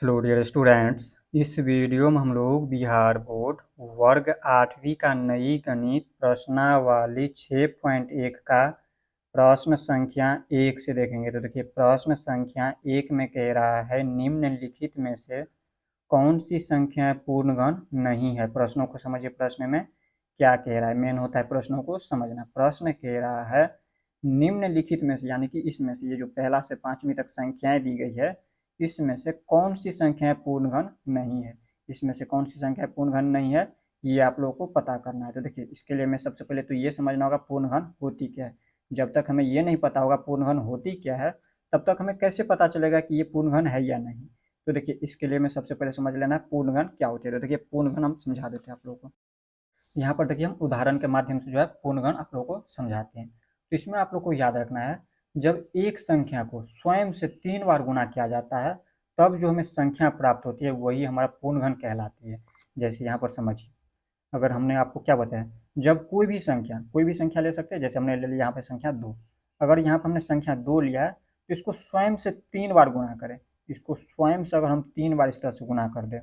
Hello dear students, इस video में हम लोग बिहार बोर्ड वर्ग 8वीं का नई गणित प्रश्नावली 6.1 का प्रश्न संख्या 1 से देखेंगे। तो देखिए, प्रश्न संख्या 1 में कह रहा है निम्नलिखित में से कौन सी संख्या पूर्णगण नहीं है। प्रश्नों को समझिए, प्रश्न में क्या कह रहा है। मेन होता है प्रश्नों को समझना। प्रश्न कह रहा है निम्नलिखित में से, यानी कि इसमें से, ये जो पहला से 5वीं तक संख्याएं दी गई है, इसमें से कौन सी संख्याएं पूर्णगण नहीं है। इसमें से कौन सी संख्या पूर्णगण नहीं है, ये आप लोगों को पता करना है। तो देखिए, इसके लिए मैं सबसे पहले तो ये समझना होगा पूर्णगण होती क्या है। जब तक हमें ये नहीं पता होगा पूर्णगण होती क्या है, तब तक हमें कैसे पता चलेगा कि ये पूर्णगण है या नहीं। तो देखिए, इसके लिए मैं सबसे पहले समझ लेना है पूर्णगण क्या होती है। तो देखिए, पूर्णगण हम समझा देते हैं आप लोगों को। यहाँ पर देखिए, हम उदाहरण के माध्यम से जो है पूर्णगण आप लोगों को समझाते हैं। तो इसमें आप लोग को याद रखना है, जब एक संख्या को स्वयं से 3 बार गुणा किया जाता है, तब जो हमें संख्या प्राप्त होती है वही हमारा पूर्णगण कहलाती है। जैसे यहाँ पर समझिए, अगर हमने आपको क्या बताया, जब कोई भी संख्या ले सकते हैं। जैसे हमने ले लिया यहाँ पे संख्या 2। अगर यहाँ पर हमने संख्या 2 लिया है, तो इसको स्वयं से 3 बार गुणा करें। इसको स्वयं से अगर हम 3 बार इस तरह से गुणा कर दें,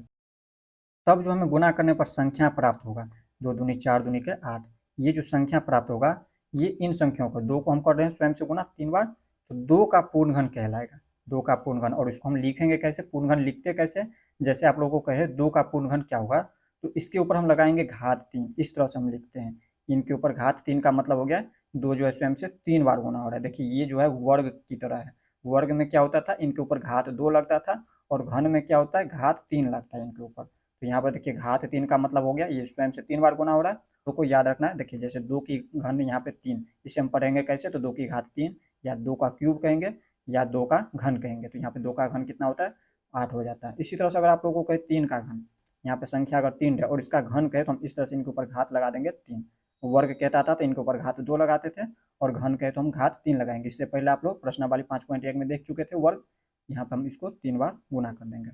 तब जो हमें गुणा करने पर संख्या प्राप्त होगा, 2 दूनी 4 दूनी के 8। ये जो संख्या प्राप्त होगा, ये इन संख्याओं को 2 को हम कर रहे हैं स्वयं से गुणा 3 बार, तो 2 का पूर्णगण कहलाएगा। 2 का पूर्णगण। और इसको हम लिखेंगे कैसे, पूर्णगण लिखते कैसे, जैसे आप लोगों को कहे 2 का पूर्णगण क्या होगा, तो इसके ऊपर हम लगाएंगे घात 3। इस तरह से हम लिखते हैं। इनके ऊपर घात 3 का मतलब हो गया 2 जो है स्वयं से 3 बार गुणा हो रहा है। देखिए, ये जो है वर्ग की तरह है। वर्ग में क्या होता था, इनके ऊपर घात 2 लगता था, और घन में क्या होता है, घात 3 लगता है इनके ऊपर। तो यहाँ पर देखिए, घात 3 का मतलब हो गया ये स्वयं से 3 बार गुना हो रहा है। तो को याद रखना है। देखिए, जैसे 2 की घन यहाँ पे 3, इसे हम पढ़ेंगे कैसे, तो 2 की घात 3, या 2 का क्यूब कहेंगे, या 2 का घन कहेंगे। तो यहाँ पे 2 का घन कितना होता है, 8 हो जाता है। इसी तरह से अगर आप लोगों को कहे 3 का घन, यहाँ पे संख्या अगर 3 है और इसका घन कहे, तो हम इस तरह से इनके ऊपर घात लगा देंगे 3। वर्ग कहता था तो इनके ऊपर घात 2 लगाते थे, और घन कहे तो हम घात 3 लगाएंगे। इससे पहले आप लोग प्रश्नावली 5.1 में देख चुके थे वर्ग। यहाँ पर हम इसको 3 बार गुना कर देंगे।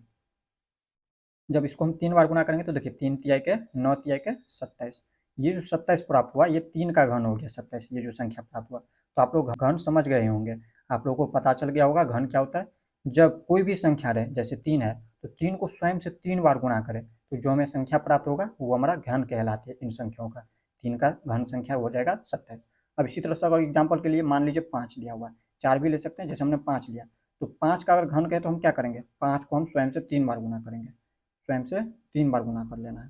जब इसको हम 3 बार गुना करेंगे, तो देखिए 3 तिहाई के 9 तिहाई के 27। ये जो 27 प्राप्त हुआ, ये 3 का घन हो गया 27। ये जो संख्या प्राप्त हुआ, तो आप लोग घन समझ गए होंगे। आप लोगों को पता चल गया होगा घन क्या होता है। जब कोई भी संख्या रहे, जैसे 3 है, तो 3 को स्वयं से 3 बार गुणा करें, तो जो हमें संख्या प्राप्त होगा वो हमारा घन कहलाती है इन संख्याओं का। 3 का घन संख्या हो जाएगा 27। अब इसी तरह से अगर एग्जाम्पल के लिए मान लीजिए 5 दिया हुआ है, 4 भी ले सकते हैं, जैसे हमने 5 लिया, तो 5 का अगर घन कहे तो हम क्या करेंगे, 5 को हम स्वयं से 3 बार गुना करेंगे। स्वयं से 3 बार गुना कर लेना है,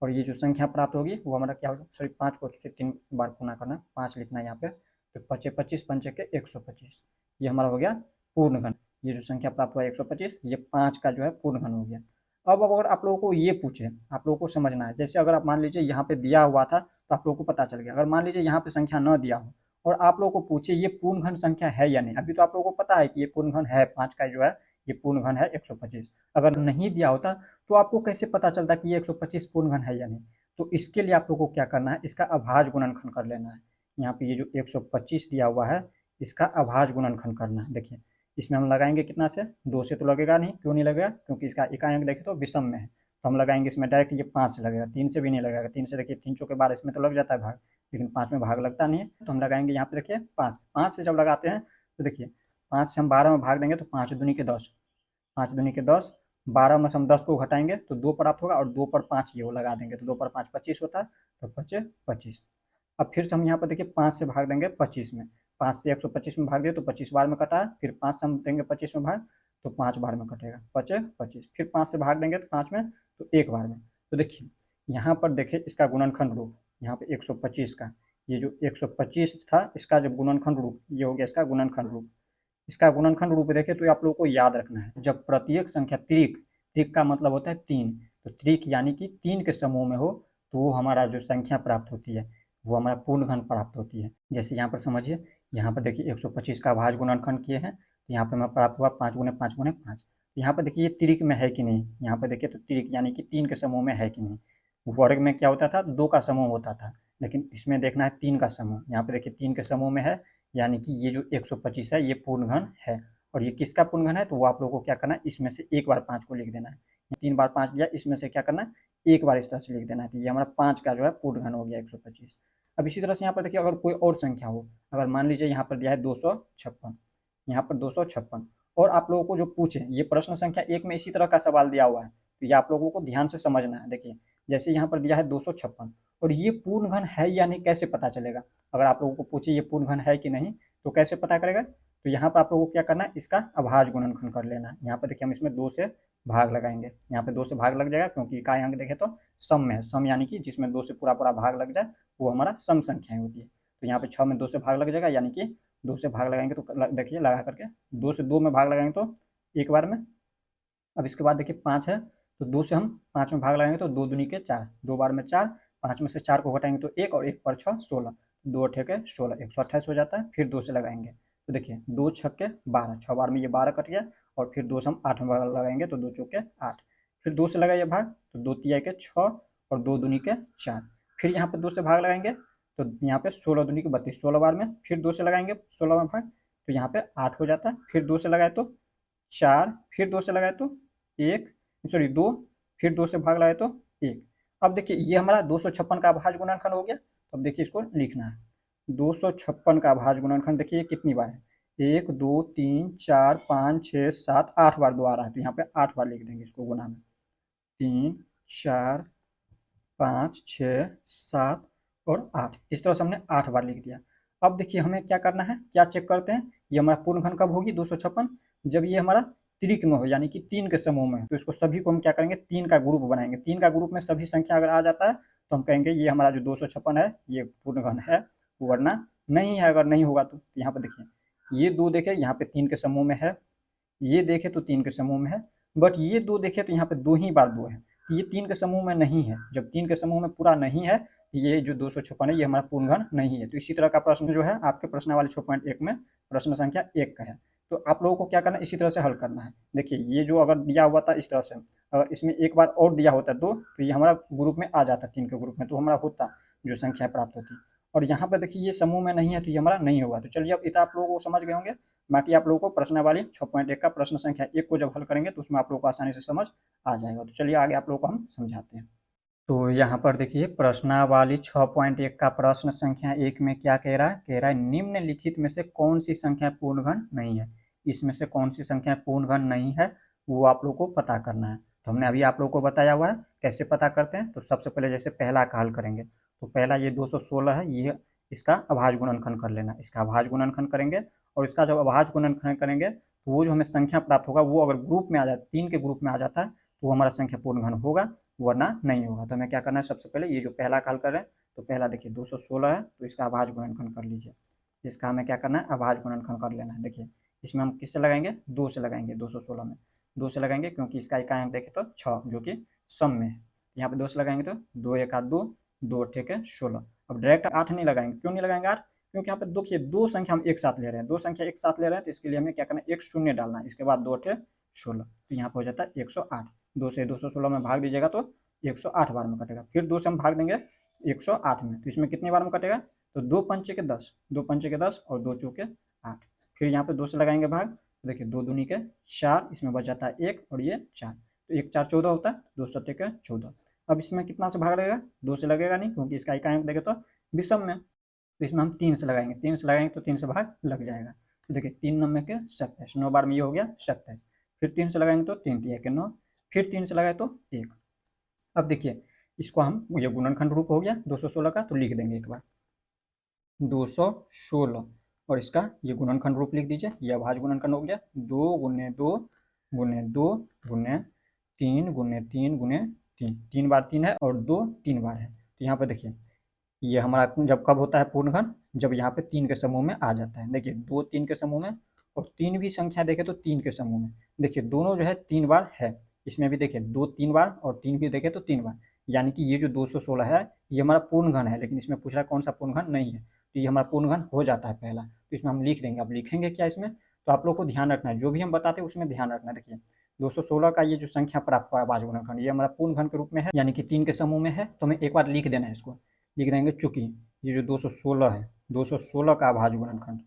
और ये जो संख्या प्राप्त होगी वो हमारा क्या होगा, सॉरी 5 को से 3 बार गुना करना है, 5 लिखना है यहाँ पे। तो 5 25 पंचे के 125, ये हमारा हो गया पूर्णघन। ये जो संख्या प्राप्त हुआ 125, ये 5 का जो है पूर्णघन हो गया। अब अगर आप लोगों को ये पूछे, आप लोगों को समझना है, जैसे अगर आप मान लीजिए यहाँ पे दिया हुआ था तो आप लोगों को पता चल गया। अगर मान लीजिए यहाँ पे संख्या न दिया हो और आप लोगों को पूछे ये पूर्णघन संख्या है या नहीं, अभी तो आप लोगों को पता है कि ये पूर्णघन है, 5 का जो है ये पूर्णघन है 125। अगर नहीं दिया होता तो आपको कैसे पता चलता कि ये 125 पूर्णघन है या नहीं। तो इसके लिए आप लोगों को क्या करना है, इसका अभाज्य गुणनखंड कर लेना है। यहाँ पे ये जो 125 दिया हुआ है, इसका अभाज्य गुणनखंड करना है। देखिए, इसमें हम लगाएंगे कितना से, 2 से तो लगेगा नहीं। क्यों नहीं लगेगा, क्योंकि इसका एकांक देखें तो विषम में है। तो हम लगाएंगे इसमें डायरेक्ट, ये 5 से लगेगा, 3 से भी नहीं लगेगा। 3 से देखिए 3 चौके 12, इसमें तो लग जाता है भाग, लेकिन 5 में भाग लगता नहीं है। तो हम लगाएंगे यहाँ पे देखिए 5। 5 से जब लगाते हैं तो देखिए 5 से हम 12 में भाग देंगे तो 5 दूनी के 10, 5 दूनी के 10, 12 में से हम 10 को घटाएंगे तो 2 प्राप्त होगा, और 2 पर 5 ये वो लगा देंगे, तो 2 पर 5 25 होता है, तो 5 25। अब फिर से हम यहाँ पर देखिए 5 से भाग देंगे 25 में, 5 से 125 में भाग दिए तो 25 बार में कटा है। फिर 5 से हम देंगे 25 में भाग, तो 5 बार में कटेगा, 5 25। फिर 5 से भाग देंगे तो 5 में, तो 1 बार में। तो देखिए यहाँ पर देखिए इसका गुणनखंड रूप, यहाँ पे 125 का, ये जो 125 था इसका जब गुणनखंड रूप, ये हो गया इसका गुणनखंड रूप। इसका गुणनखंड रूप देखें तो आप लोगों को याद रखना है, जब प्रत्येक संख्या त्रिक, त्रिक का मतलब होता है 3, तो त्रिक यानी कि 3 के समूह में हो, तो वो हमारा जो संख्या प्राप्त होती है वो हमारा पूर्णघन प्राप्त होती है। जैसे यहाँ पर समझिए, यहाँ पर देखिए 125 का अभाज्य गुणनखंड किए हैं, तो यहाँ पर हमें प्राप्त हुआ 5 गुने 5 गुने 5। यहाँ पर देखिए ये त्रिक में है कि नहीं, यहाँ पर देखिए तो त्रिक यानी कि 3 के समूह में है कि नहीं। वर्ग में क्या होता था, 2 का समूह होता था, लेकिन इसमें देखना है 3 का समूह। यहाँ पर देखिए 3 के समूह में है, यानी कि ये जो 125 है ये पूर्णघन है। और ये किसका पूर्णघन है, तो वो आप लोगों को क्या करना है, इसमें से एक बार 5 को लिख देना है। 3 बार 5 दिया, इसमें से क्या करना है, एक बार इस तरह से लिख देना है। तो ये हमारा 5 का जो है पूर्णघन हो गया 125। अब इसी तरह से यहाँ पर देखिए, अगर कोई और संख्या हो, अगर मान लीजिए यहाँ पर दिया है 256, यहाँ पर 256, और आप लोगों को जो पूछे ये प्रश्न संख्या 1 में इसी तरह का सवाल दिया हुआ है, तो ये आप लोगों को ध्यान से समझना है। देखिए जैसे यहाँ पर दिया है 256 और ये पूर्ण घन है या नहीं कैसे पता चलेगा। अगर आप लोगों को पूछे ये पूर्ण घन है कि नहीं तो कैसे पता करेगा, तो यहाँ पर आप लोगों को क्या करना है, इसका अभाज्य गुणनखंड कर लेना है। यहाँ पर देखिए हम इसमें 2 से भाग लगाएंगे, यहाँ पे 2 से भाग लग जाएगा क्योंकि इकाई अंक देखें तो सम में है। सम यानी कि जिसमें 2 से पूरा पूरा भाग लग जाए वो हमारा सम संख्याएं होती है। तो यहाँ पे 6 में 2 से भाग लग जाएगा, यानी कि 2 से भाग लगाएंगे तो देखिए लगा करके 2 से 2 में भाग लगाएंगे तो एक बार में। अब इसके बाद देखिए 5 है तो 2 से हम 5 में भाग लगाएंगे तो 2 दूनी के 4, 2 बार में 4, 5 में से 4 को घटाएंगे तो 1 और 1 पर 6 16, 2 अठे के 16, 128 हो जाता है। फिर 2 से लगाएंगे तो देखिए 2 छक्के 12, 6 बार में ये 12 कट गया और फिर 2 से हम 8 में भाग लगाएंगे तो 2 चौके 8, फिर 2 से लगाइए भाग तो 2 तिया के 6 और 2 दूनी के 4, फिर यहाँ पे 2 से भाग लगाएंगे तो यहाँ पे 16 दूनी के 32, 16 बार में, फिर 2 से लगाएंगे 16 में भाग तो यहाँ पे 8 हो जाता है। फिर 2 से लगाए तो 4, फिर 2 से लगाए तो 1, सॉरी 2, फिर 2 से भाग लगाए तो 1। अब देखिए ये हमारा 256 का अभाज्य गुणनखंड हो गया। अब देखिए इसको लिखना है 256 का अभाज्य गुणनखंड। देखिए कितनी बार है, 1 2 3 4 5 6 7 8 बार 2 आ रहा है तो यहाँ पे 8 बार लिख देंगे इसको गुना में, 3 4 5 6 7 और 8, इस तरह से हमने 8 बार लिख दिया। अब देखिए हमें क्या करना है, क्या चेक करते हैं, ये हमारा पूर्ण घन कब होगी 256, जब ये हमारा त्रिक में हो यानी कि 3 के समूह में। तो इसको सभी को हम क्या करेंगे 3 का ग्रुप बनाएंगे। 3 का ग्रुप में सभी संख्या अगर आ जाता है तो हम कहेंगे ये हमारा जो 256 है ये पूर्ण घन है, वरना नहीं है। अगर नहीं होगा तो यहाँ पर देखिए ये 2 देखे यहाँ पे 3 के समूह में है, ये देखे तो 3 के समूह में है, बट ये 2 देखे तो यहाँ पे 2 ही बार 2 है, ये 3 के समूह में नहीं है। जब 3 के समूह में पूरा नहीं है ये जो 256 है ये हमारा पूर्ण घन नहीं है। तो इसी तरह का प्रश्न जो है आपके प्रश्नावली 6.1 में प्रश्न संख्या 1 का है। तो आप लोगों को क्या करना है, इसी तरह से हल करना है। देखिए ये जो अगर दिया हुआ था इस तरह से, अगर इसमें एक बार और दिया होता 2 तो ये हमारा ग्रुप में आ जाता 3 के ग्रुप में, तो हमारा होता जो संख्या प्राप्त होती। और यहाँ पर देखिए ये समूह में नहीं है तो ये हमारा नहीं होगा। तो चलिए अब इतना आप लोगों को समझ गए होंगे। बाकी आप लोगों को प्रश्नावली 6.1 का प्रश्न संख्या 1 को जब हल करेंगे तो उसमें आप लोगों को आसानी से समझ आ जाएगा। तो चलिए आगे आप लोगों को हम समझाते हैं। तो यहाँ पर देखिए प्रश्नावली 6.1 का प्रश्न संख्या 1 में क्या कह रहा है, कह रहा है निम्नलिखित में से कौन सी संख्या पूर्ण घन नहीं है। इसमें से कौन सी संख्या पूर्ण घन नहीं है वो आप लोग को पता करना है। तो हमने अभी आप लोग को बताया हुआ है कैसे पता करते हैं। तो सबसे पहले जैसे पहला का हल करेंगे तो पहला ये 216 है, ये इसका अभाज्य गुणनखंड कर लेना। इसका अभाज्य गुणनखंड करेंगे और इसका जब अभाज्य गुणनखंड करेंगे तो वो जो हमें संख्या प्राप्त होगा वो अगर ग्रुप में आ जाता है, 3 के ग्रुप में आ जाता है तो वो हमारा संख्या पूर्ण घन होगा, वरना नहीं होगा। तो हमें क्या करना है, सबसे पहले ये जो पहला का हल कर रहे हैं तो पहला देखिए 216 है तो इसका अभाज्य गुणनखंड कर लीजिए। इसका हमें क्या करना है, अभाज्य गुणनखंड कर लेना है। देखिए इसमें हम किससे लगाएंगे, 2 से लगाएंगे। 216 में 2 से लगाएंगे क्योंकि इसका इकाई अंक देखें तो 6 जो कि सम में है। यहाँ पे 2 से लगाएंगे तो 2 1 2, 2 8 16। अब डायरेक्ट 8 नहीं लगाएंगे, क्यों नहीं लगाएंगे 8, क्योंकि यहाँ पे देखिए 2 संख्या हम एक साथ ले रहे हैं, 2 संख्या एक साथ ले रहे हैं तो इसके लिए हमें क्या करना है, एक शून्य डालना है। इसके बाद 2 8 16 तो यहाँ पे हो जाता है 108। 2 से 216 में भाग दीजिएगा तो 108 बार में कटेगा। फिर 2 से हम भाग देंगे 108 में तो इसमें कितनी बार में कटेगा, तो 2 पंचे के 10, 2 पंचे के 10 और 2 चौके 8। फिर यहाँ पे 2 से लगाएंगे भाग तो देखिए 2 दूनी के 4, इसमें बच जाता है 1 और ये 4, तो 1 4 14 होता है, 2 7 के 14। अब इसमें कितना से भाग लगेगा, 2 से लगेगा नहीं क्योंकि इसका इकाई अंक देखें तो विषम में। तो इसमें हम 3 से लगाएंगे, 3 से लगाएंगे तो 3 से भाग लग जाएगा। तो देखिए 3 9 के 27, 9 बार में ये हो गया 27। फिर 3 से लगाएंगे तो 3 3 के 9, फिर 3 से लगाए तो 1। अब देखिए इसको हम, ये गुणनखंड रूप हो गया 216 का, तो लिख देंगे एक बार 216 और इसका ये गुणनखंड रूप लिख दीजिए। ये अभाज्य गुणनखंड हो गया 2 गुने 2 गुने 2 गुने 3 गुने 3 गुने 3, 3 बार 3 है और 2 3 बार है। तो यहाँ पर देखिए ये हमारा जब कब होता है पूर्ण घन, जब यहाँ पे 3 के समूह में आ जाता है। देखिए 2 3 के समूह में और 3 भी संख्या देखें तो 3 के समूह में, देखिए दोनों जो है 3 बार है। इसमें भी देखिए 2 3 बार और 3 भी देखें तो 3 बार, यानी कि ये जो 216 है ये हमारा पूर्ण घन है। लेकिन इसमें पूछ रहा है कौन सा पूर्ण घन नहीं है, तो ये हमारा पूर्ण घन हो जाता है पहला। तो इसमें हम लिख देंगे। अब लिखेंगे क्या इसमें, तो आप लोग को ध्यान रखना है, जो भी हम बताते हैं उसमें ध्यान रखना है। देखिए 216 का ये जो संख्या प्राप्त हुआ है अभाज्य गुणनखंड, ये हमारा पूर्ण घन के रूप में है, यानी कि 3 के समूह में है। तो हमें एक बार लिख देना है, इसको लिख देंगे। चूंकि ये जो 216 है, 216 का अभाज्य गुणनखंड,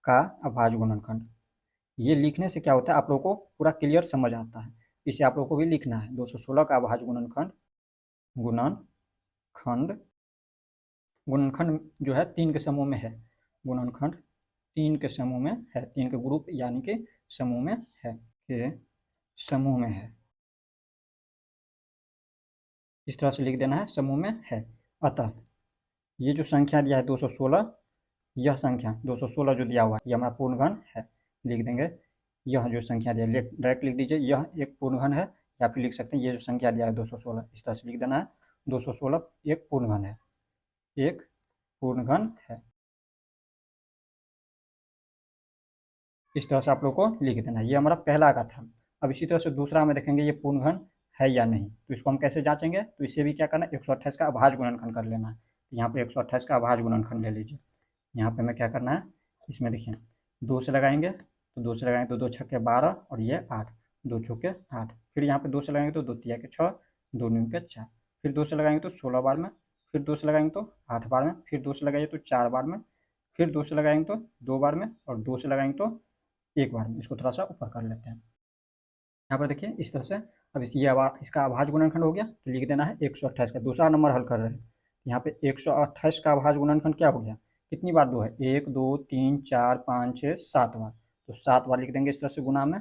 का अभाज्य गुणनखंड, ये लिखने से क्या होता है आप लोगों को पूरा क्लियर समझ आता है। इसे आप लोगों को भी लिखना है 216 का अभाज्य गुणनखंड, गुणनखंड, गुणनखंड जो है 3 के समूह में है, गुणनखंड 3 के समूह में है, 3 के ग्रुप यानी कि समूह में है, के समूह में है। इस तरह से लिख देना है, समूह में है। अतः ये जो संख्या दिया है 216, यह संख्या 216 जो दिया हुआ है ये हमारा पूर्णघन है। लिख देंगे यह जो संख्या दिया है, डायरेक्ट लिख दीजिए यह एक पूर्णघन है, या फिर लिख सकते हैं ये जो संख्या दिया है 216, इस तरह से लिख देना है 216 एक पूर्णघन है, एक पूर्णघन है। इस तरह से आप लोग को लिख देना है। ये हमारा पहला का था। अब इसी तरह से दूसरा में देखेंगे ये पूर्णघन है या नहीं, तो इसको हम कैसे जांचेंगे, तो इससे भी क्या करना है 128 का अभाज्य गुणनखंड कर लेना है। तो यहाँ पे 128 का अभाज्य गुणनखंड ले लीजिए। यहाँ पे हमें क्या करना है, इसमें देखिए 2 से लगाएंगे, तो 2 से लगाएंगे तो 2 छक्के 12 और ये 8, 2 चौके 8। फिर यहाँ पे 2 से लगाएंगे तो 2 तिया के 6, 2 न्यू के 4। फिर 2 से लगाएंगे तो 16 बार में, फिर 2 से लगाएंगे तो 8 बार में, फिर 2 से लगाइए तो 4 बार में, फिर 2 से लगाएंगे तो 2 बार में, और 2 से लगाएंगे तो 1 बार में। इसको थोड़ा सा ऊपर कर लेते हैं। यहाँ पर देखिए इस तरह से। अब इसका अभाज्य गुणनखंड हो गया, तो लिख देना है 128 का। दूसरा नंबर हल कर रहे हैं, यहाँ पे 128 का अभाज्य गुणनखंड क्या हो गया, कितनी बार 2 है, 1 2 3 4 5 6 7 बार, तो 7 बार लिख देंगे इस तरह से गुणा में।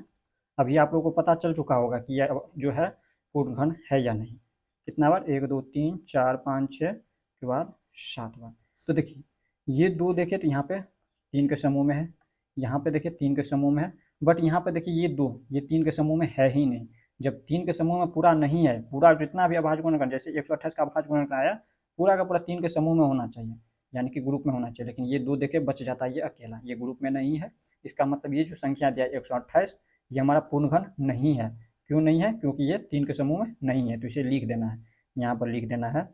अभी आप लोगों को पता चल चुका होगा कि यह जो है पूर्णघन है या नहीं। कितना बार, 1 2 3 4 5 6 के बाद 7 बार। तो देखिए ये 2 देखे तो यहाँ पे 3 के समूह में है, यहाँ पे देखिए 3 के समूह में है, बट यहाँ पे देखिए ये 2 ये 3 के समूह में है ही नहीं। जब 3 के समूह में पूरा नहीं है, पूरा जितना भी अभाज्य गुणनखंड जैसे 128 का अभाज्य गुणनखंड आया, पूरा का पूरा 3 के समूह में होना चाहिए, यानी कि ग्रुप में होना चाहिए। लेकिन ये 2 देखे बच जाता है, ये अकेला, ये ग्रुप में नहीं है। इसका मतलब ये जो संख्या दिया 128 ये हमारा पूर्णघन नहीं है। क्यों नहीं है, क्योंकि ये 3 के समूह में नहीं है। तो इसे लिख देना है, यहाँ पर लिख देना है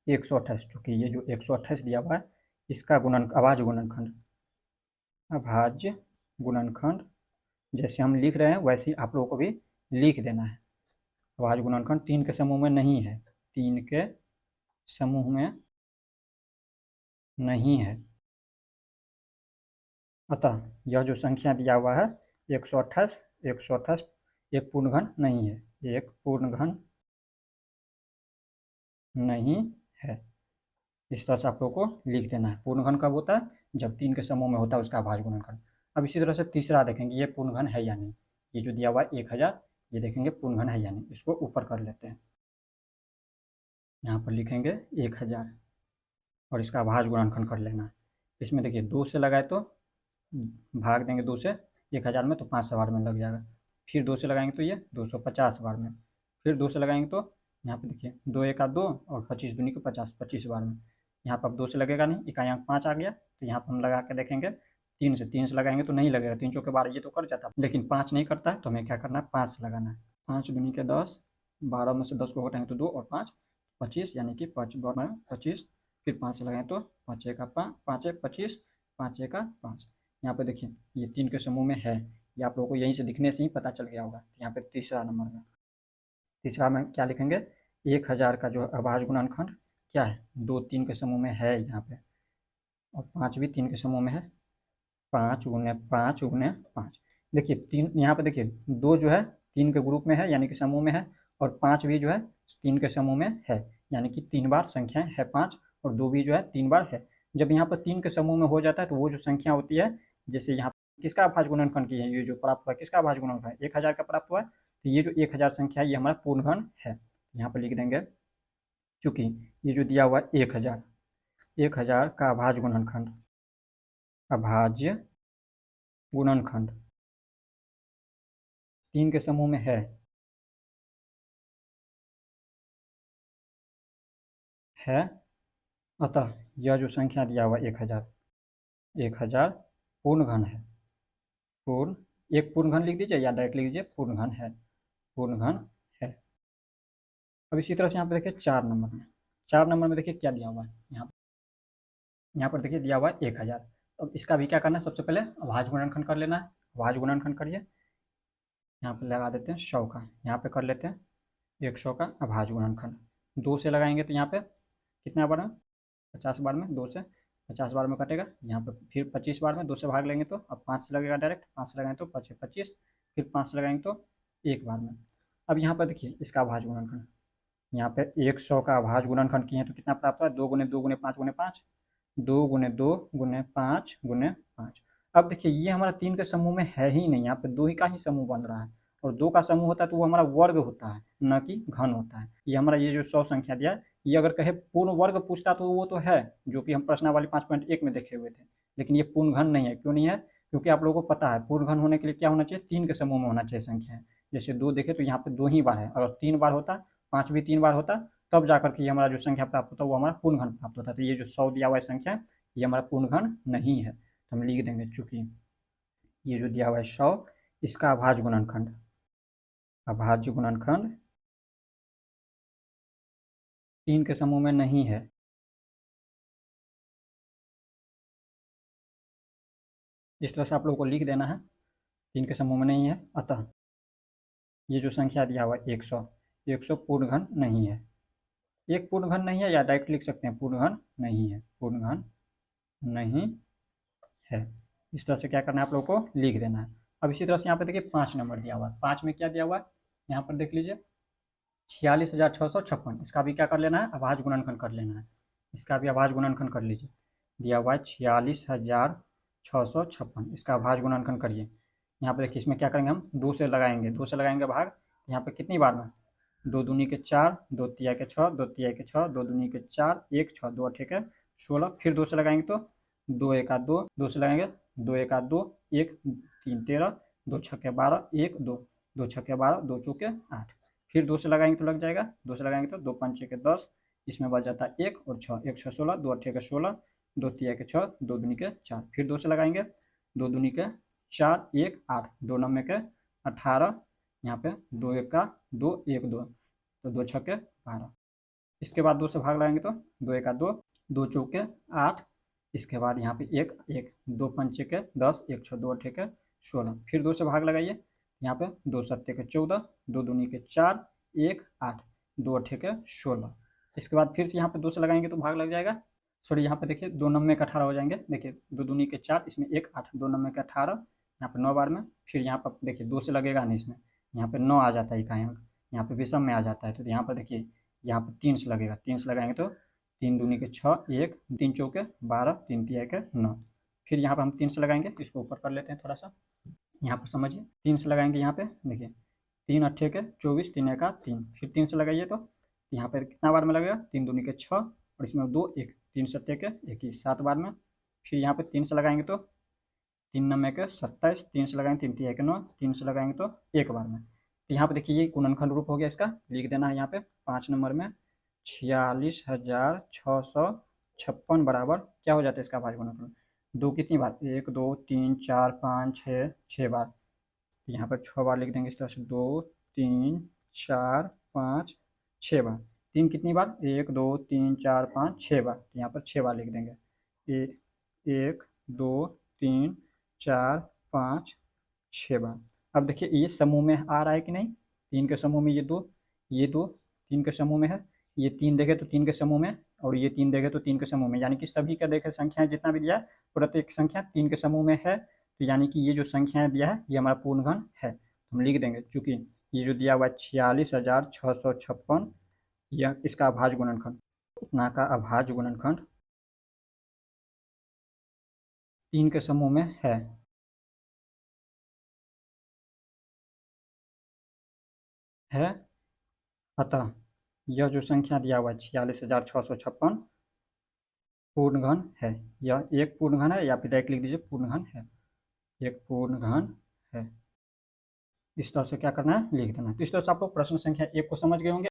128, चूँकि ये जो 128 दिया हुआ है इसका अभाज्य गुणनखंड, अभाज्य गुणनखंड जैसे हम लिख रहे हैं वैसे ही आप लोगों को भी लिख देना है। अभाज्य गुणनखंड 3 के समूह में नहीं है, 3 के समूह में नहीं है। अतः यह जो संख्या दिया हुआ है 128 एक पूर्णघन नहीं है, एक पूर्णघन नहीं है। इस तरह से आप लोगों को लिख देना है। पूर्णघन कब होता है, जब 3 के समूह में होता है उसका अभाज्य गुणनखंड। अब इसी तरह से तीसरा देखेंगे ये पूर्णघन है या नहीं। ये जो दिया हुआ है 1000, ये देखेंगे पूर्णघन है या नहीं। इसको ऊपर कर लेते हैं, यहाँ पर लिखेंगे 1000 और इसका अभाज्य गुणनखंड कर लेना है। इसमें देखिए 2 से लगाए तो भाग देंगे 2 से 1000 में, तो 500 बार में लग जाएगा। फिर 2 से लगाएंगे तो ये 250 बार में, फिर 2 से लगाएंगे तो यहाँ पे देखिए 2 1 2 और 25 दूनी को 50, 25 बार में। यहाँ पर अब 2 से लगेगा नहीं, इकाई अंक 5 आ गया, तो यहाँ पर हम लगा के देखेंगे 3 से लगाएंगे तो नहीं लगेगा, 3 चौके 12 ये तो कर जाता है, लेकिन 5 नहीं करता है, तो हमें क्या करना है 5 से लगाना है। 5 दूनी के 10, 12 में से 10 को घटाएंगे तो 2 और 5 25, यानी कि 5 बार में 25, फिर 5 से लगाएं तो 5 1 5, 5 1 25, 5 1 5। यहाँ पे देखिए ये 3 के समूह में है, ये आप लोगों को यहीं से दिखने से ही पता चल गया होगा। यहाँ पे तीसरा नंबर में, तीसरा में क्या लिखेंगे, 1000 का जो अभाज्य गुणनखंड क्या है, 2 3 के समूह में है यहाँ पे, और 5 भी 3 के समूह में है, 5 गुने 5 गुने 5। देखिए 3 यहाँ पे देखिए 2 जो है 3 के ग्रुप में है यानी कि समूह में है, और 5 भी जो है 3 के समूह में है, यानी कि 3 बार संख्या है 5, और 2 भी जो है 3 बार है। जब यहाँ पर 3 के समूह में हो जाता है तो वो जो संख्या होती है, जैसे यहाँ किसका अभाज्य गुणनखंड की है, ये जो प्राप्त हुआ किसका अभाज्य गुणनखंड 1000 का प्राप्त हुआ है, तो ये जो 1000 संख्या है ये हमारा पूर्णघन है। यहाँ पर लिख देंगे, चूंकि ये जो दिया हुआ है 1000 का अभाज्य गुणनखंड, अभाज्य गुणनखंड 3 के समूह में है। अतः यह जो संख्या दिया हुआ 1000 पूर्णघन है। पूर्ण एक पूर्णघन लिख दीजिए या डायरेक्ट लिख दीजिए पूर्णघन है, पूर्णघन है। अब इसी तरह से यहाँ पे देखिए 4 नंबर में देखिए क्या दिया हुआ है, यहाँ पर देखिए दिया हुआ है 1000। अब इसका भी क्या करना है, सबसे पहले अभाज्य गुणनखंड कर लेना है। अभाज्य गुणनखंड करिए, यहाँ पे लगा देते हैं 100 का, यहाँ पे कर लेते हैं 100 का अभाज्य गुणनखंड। 2 से लगाएंगे तो यहाँ पे कितना बार में, 50 बार में, 2 से 50 बार में कटेगा। यहाँ पे फिर 25 बार में 2 से भाग लेंगे तो अब 5 से लगेगा डायरेक्ट, 5 से लगाएंगे तो 25 25, फिर 5 से लगाएंगे तो 1 बार में। अब यहाँ पर देखिए इसका अभाज्य गुणनखंड, यहाँ पे 100 का अभाज्य गुणनखंड किए तो कितना प्राप्त हुआ, 2 गुने 2 गुने 5 गुने 5, 2 गुने 2 गुने 5 गुने 5। अब देखिए ये हमारा 3 के समूह में है ही नहीं, यहाँ पे 2 ही का ही समूह बन रहा है, और 2 का समूह होता है तो वो हमारा वर्ग होता है, न कि घन होता है। ये हमारा ये जो 100 संख्या दिया है, ये अगर कहे पूर्ण वर्ग पूछता तो वो तो है, जो कि हम प्रश्नावली 5.1 में देखे हुए थे, लेकिन ये पूर्ण घन नहीं है। क्यों नहीं है? क्योंकि आप लोगों को पता है पूर्ण घन होने के लिए क्या होना चाहिए, 3 के समूह में होना चाहिए संख्या है। जैसे 2 देखे तो यहाँ पे 2 ही बार है, अगर 3 बार होता, 5 भी 3 बार होता, तब जाकर के ये हमारा जो संख्या प्राप्त होता है वो हमारा पूर्ण घन प्राप्त होता है। तो ये जो 100 दिया हुआ है संख्या, ये हमारा पूर्ण घन नहीं है, तो हम लिख देंगे चूंकि ये जो दिया हुआ है 100, इसका अभाज्य गुणनखंड, अभाज्य गुणनखंड 3 के समूह में नहीं है। इस तरह से आप लोगों को लिख देना है, 3 के समूह में नहीं है, अतः ये जो संख्या दिया हुआ है 100, 100 पूर्ण घन नहीं है। एक पूर्ण घन नहीं है, या डायरेक्ट लिख सकते हैं पूर्ण घन नहीं है, पूर्ण घन नहीं है। इस तरह से क्या करना है, आप लोगों को लिख देना है। अब इसी तरह से यहाँ पे देखिए 5 नंबर दिया हुआ है, 5 में क्या दिया हुआ है, यहाँ पर देख लीजिए 46,656, इसका भी क्या कर लेना है, अभाज्य गुणनखंड कर लेना है। इसका भी अभाज्य गुणनखंड कर लीजिए, दिया हुआ है 46,656, इसका अभाज्य गुणनखंड करिए। यहाँ पे देखिए इसमें क्या करेंगे, हम 2 से लगाएंगे, 2 से लगाएंगे भाग, यहाँ पे कितनी बार में, 2 दूनी के 4, 2 तिया के 6, 2 तिया के 6, 2 दूनी के 4, 1 6, 2 अठे के 16, फिर 2 से लगाएंगे तो 2 1 2, 2 से लगाएंगे 2 1 2, 1 3 13, 2 छक्के 12, 1 2, 2 छक्के 12, 2 चौके 8, फिर 2 से लगाएंगे तो लग जाएगा, 2 से लगाएंगे तो 2 पंचे के 10, इसमें बच जाता है 1 और 6, 1 6 16, 2 अठे के 16, 2 तिया के 6, 2 दूनी के 4, फिर 2 से लगाएंगे, 2 दूनी के 4, 1 8, 2 नम्बे के 18, यहाँ पे 2 1 का 2, 1 2, तो 2 छक्के 12, इसके बाद 2 से भाग लगाएंगे तो 2 1 2, 2 चौके 8, इसके बाद यहाँ पे 1 1, 2 पंचे के 10, 1 6 2 अठे के 16, फिर 2 से भाग लगाइए, यहाँ पे 2 सत्ते के 14, 2 दूनी के 4, 1 8, 2 अठे के 16, इसके बाद फिर से यहाँ पे 2 से लगाएंगे तो भाग लग जाएगा, सॉरी यहाँ पे देखिए 2 नम्बे के 18 हो जाएंगे, देखिए 2 दूनी के 4, इसमें 1 8, 2 नम्बे के 18, यहाँ पे 9 बार में, फिर यहाँ पर देखिए 2 से लगेगा नहीं, इसमें यहाँ पे 9 आ जाता है इकाई अंक, यहाँ पे विषम में आ जाता है, तो यहाँ पर देखिए यहाँ पर 3 से लगेगा, 3 से लगाएंगे तो 3 दूनी के 6, 1 3 चौके 12, 3 तिया के 9, फिर यहाँ पर हम 3 से लगाएंगे, इसको ऊपर कर लेते हैं थोड़ा सा, यहाँ पर समझिए 3 से लगाएंगे, यहाँ पे देखिए 3 अट्ठे के 24, 3 एका 3, फिर 3 से लगाइए तो यहाँ पर कितना बार में लगेगा, 3 दूनी के 6, और इसमें 2 1, 3 सत्ते के 21, 7 बार में, फिर यहाँ पे 3 से लगाएंगे तो 3 नम्बे के 27, 3 से लगाएंगे 3 तिया के 9, 3 से लगाएंगे तो 1 बार में, तो यहाँ पे देखिए ये गुणनखंड रूप हो गया, इसका लिख देना है यहाँ पे 5 नंबर में 46,656 बराबर क्या हो जाता है इसका अभाज्य गुणनखंड, 2 कितनी बार, 1 2 3 4 5 6, 6 बार, यहाँ पर 6 बार लिख देंगे इस तरह से, 2 3 4 5 6 बार, 3 कितनी बार, 1 2 3 4 5 6 बार, तो यहाँ पर 6 बार लिख देंगे, 1 2 3 4 5 6 बार। अब देखिए ये समूह में आ रहा है कि नहीं, 3 के समूह में ये दो 3 के समूह में है, ये 3 देखे तो 3 के समूह में, और ये 3 देखे तो 3 के समूह में, यानी कि सभी का देखे संख्या जितना भी दिया है प्रत्येक संख्या 3 के समूह में है, तो यानी कि ये जो संख्याएं दिया है ये हमारा पूर्ण घन है, तो हम लिख देंगे चूंकि ये जो दिया हुआ है 46,656, यह इसका अभाज्य गुणनखंड, उतना का अभाज्य गुणनखंड 3 के समूह में है, अतः यह जो संख्या दिया हुआ है 46,656 पूर्ण घन है, यह एक पूर्ण घन है, या फिर डायरेक्ट लिख दीजिए पूर्ण घन है, एक पूर्ण घन है। इस तरह से क्या करना है, लिख देना है। तो इस तरह से आप लोग प्रश्न संख्या 1 को समझ गए होंगे।